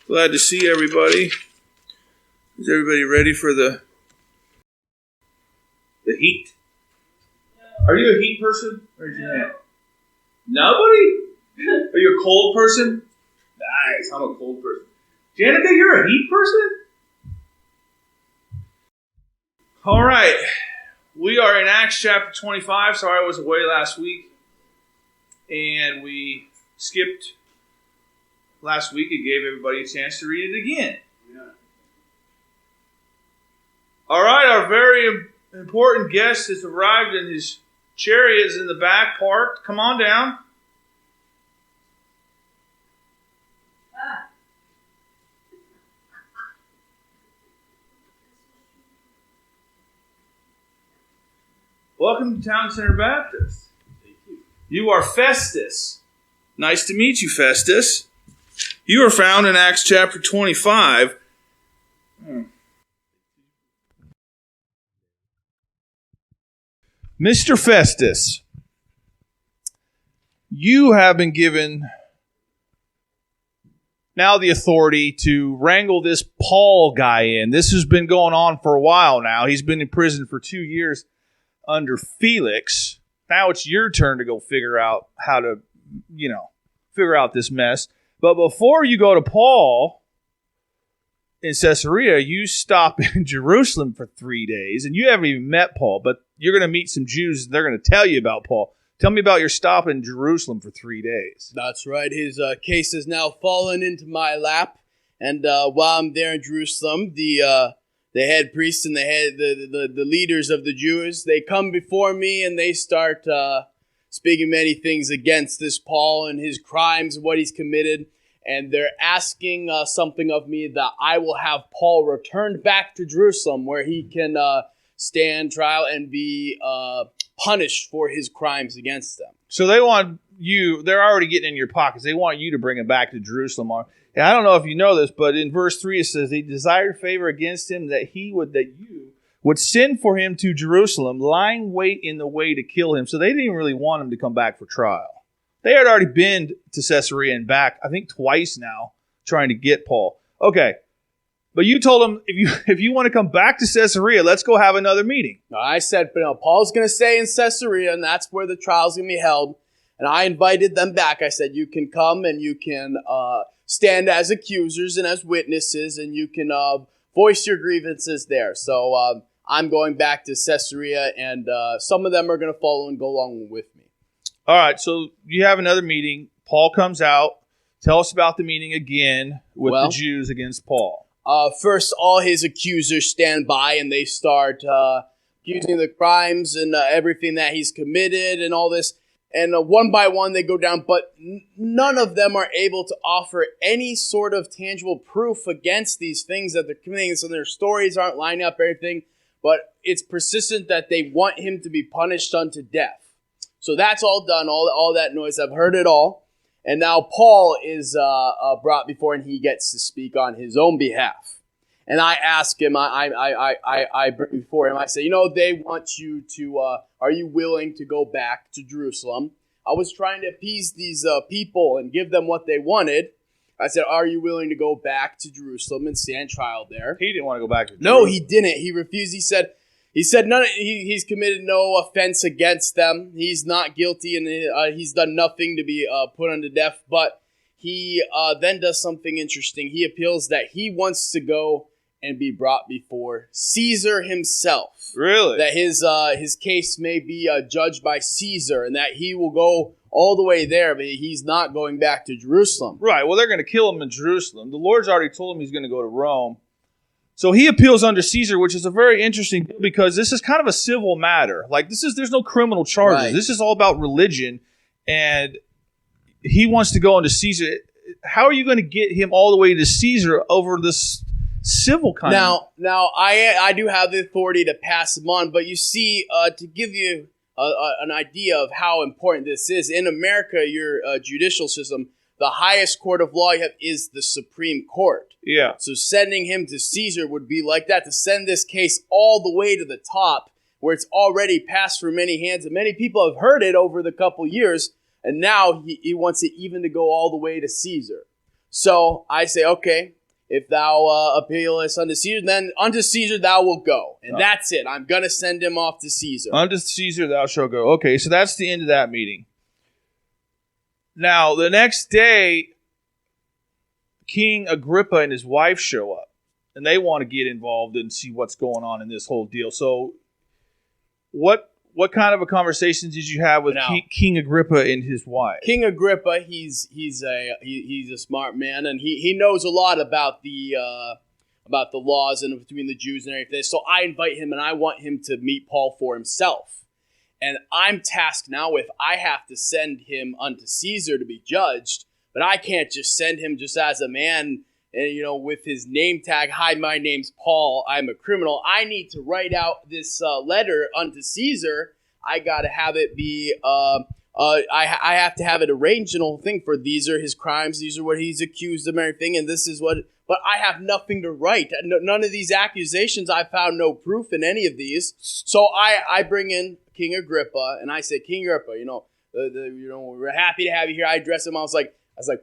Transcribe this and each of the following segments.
Glad to see everybody. Is everybody ready for the heat? No. Are you a heat person? Raise your hand. Nobody? Are you a cold person? Nice, I'm a cold person. Janica, you're a heat person? All right. We are in Acts chapter 25. Sorry I was away last week. And we skipped last week. It gave everybody a chance to read it again. Yeah. All right, our very important guest has arrived and his chariot is in the back parked. Come on down. Welcome to Town Center Baptist. Thank you. You are Festus. Nice to meet you, Festus. You are found in Acts chapter 25. Mr. Festus, you have been given now the authority to wrangle this Paul guy in. This has been going on for a while now. He's been in prison for 2 years under Felix. Now it's your turn to go figure out how to, figure out this mess. But before you go to Paul in Caesarea, you stop in Jerusalem for 3 days, and you haven't even met Paul, but you're going to meet some Jews, and they're going to tell you about Paul. Tell me about your stop in Jerusalem for 3 days. That's right. His case has now fallen into my lap, and while I'm there in Jerusalem, the head priests and the leaders of the Jews, they come before me and they start speaking many things against this Paul and his crimes and what he's committed. And they're asking something of me that I will have Paul returned back to Jerusalem where he can stand trial and be punished for his crimes against them. So they want you, they're already getting in your pockets. They want you to bring him back to Jerusalem. And I don't know if you know this, but in verse 3 it says, they desired favor against him that you would send for him to Jerusalem, lying wait in the way to kill him. So they didn't really want him to come back for trial. They had already been to Caesarea and back, I think twice now, trying to get Paul. Okay, but you told him, if you want to come back to Caesarea, let's go have another meeting. I said, Paul's going to stay in Caesarea, and that's where the trial's going to be held. And I invited them back. I said, you can come and you can stand as accusers and as witnesses, and you can voice your grievances there. So I'm going back to Caesarea, and some of them are going to follow and go along with me. All right, so you have another meeting. Paul comes out. Tell us about the meeting again with the Jews against Paul. First, all his accusers stand by, and they start accusing the crimes and everything that he's committed and all this. And one by one, they go down, but none of them are able to offer any sort of tangible proof against these things that they're committing. So their stories aren't lining up, everything. But it's persistent that they want him to be punished unto death. So that's all done, all that noise. I've heard it all. And now Paul is brought before, and he gets to speak on his own behalf. And I ask him, I bring before him, I say, they want you to, are you willing to go back to Jerusalem? I was trying to appease these people and give them what they wanted. I said, are you willing to go back to Jerusalem and stand trial there? He didn't want to go back to Jerusalem. No, he didn't. He refused. He said he's committed no offense against them. He's not guilty, and he's done nothing to be put unto death. But he then does something interesting. He appeals that he wants to go and be brought before Caesar himself. Really? That his case may be judged by Caesar, and that he will go all the way there, but he's not going back to Jerusalem. Right. Well, they're going to kill him in Jerusalem. The Lord's already told him he's going to go to Rome. So he appeals under Caesar, which is a very interesting deal because this is kind of a civil matter. Like there's no criminal charges. Right. This is all about religion, and he wants to go into Caesar. How are you going to get him all the way to Caesar over this civil kind of? Now I do have the authority to pass him on, but you see, to give you an idea of how important this is, in America, your judicial system, the highest court of law you have is the Supreme Court. Yeah. So sending him to Caesar would be like that, to send this case all the way to the top, where it's already passed through many hands, and many people have heard it over the couple years, and now he wants it even to go all the way to Caesar. So I say, okay, if thou appealest unto Caesar, then unto Caesar thou will go. And that's it. I'm going to send him off to Caesar. Unto Caesar thou shalt go. Okay, so that's the end of that meeting. Now, the next day, King Agrippa and his wife show up, and they want to get involved and see what's going on in this whole deal. So, what kind of a conversation did you have with King Agrippa and his wife? King Agrippa, he's a smart man, and he knows a lot about the laws and between the Jews and everything. So I invite him, and I want him to meet Paul for himself. And I'm tasked now with, I have to send him unto Caesar to be judged, but I can't just send him just as a man, and with his name tag, hi, my name's Paul, I'm a criminal. I need to write out this letter unto Caesar. I got to have it be, I have to have it arranged and whole thing for these are his crimes, these are what he's accused of, everything, and this is what, but I have nothing to write. None of these accusations, I found no proof in any of these. So I bring in King Agrippa, and I say, King Agrippa, we're happy to have you here. I address him. I was like,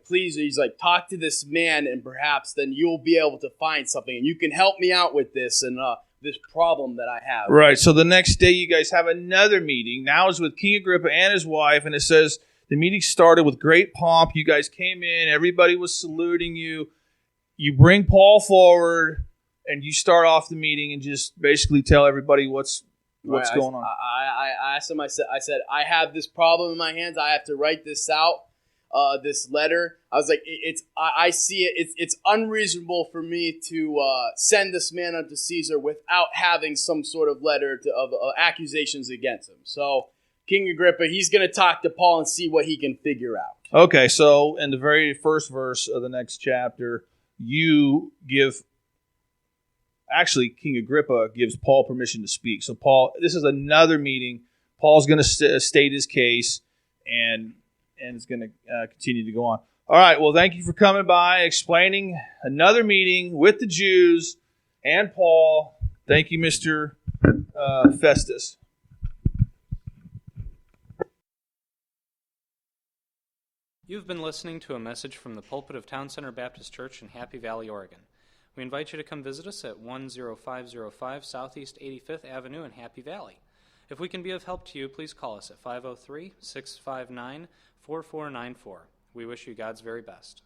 please, he's like, talk to this man, and perhaps then you'll be able to find something, and you can help me out with this and this problem that I have. Right. So the next day, you guys have another meeting. Now it's with King Agrippa and his wife, and it says the meeting started with great pomp. You guys came in, everybody was saluting you. You bring Paul forward, and you start off the meeting and just basically tell everybody what's going on. I asked him. I said, I have this problem in my hands. I have to write this out. This letter. I was like, I see it. It's unreasonable for me to send this man unto Caesar without having some sort of letter of accusations against him. So King Agrippa, he's going to talk to Paul and see what he can figure out. Okay, so in the very first verse of the next chapter, King Agrippa gives Paul permission to speak. So Paul, this is another meeting. Paul's going to state his case, and it's going to continue to go on. All right, well, thank you for coming by, explaining another meeting with the Jews and Paul. Thank you, Mr. Festus. You've been listening to a message from the pulpit of Town Center Baptist Church in Happy Valley, Oregon. We invite you to come visit us at 10505 Southeast 85th Avenue in Happy Valley. If we can be of help to you, please call us at 503-659-4494. We wish you God's very best.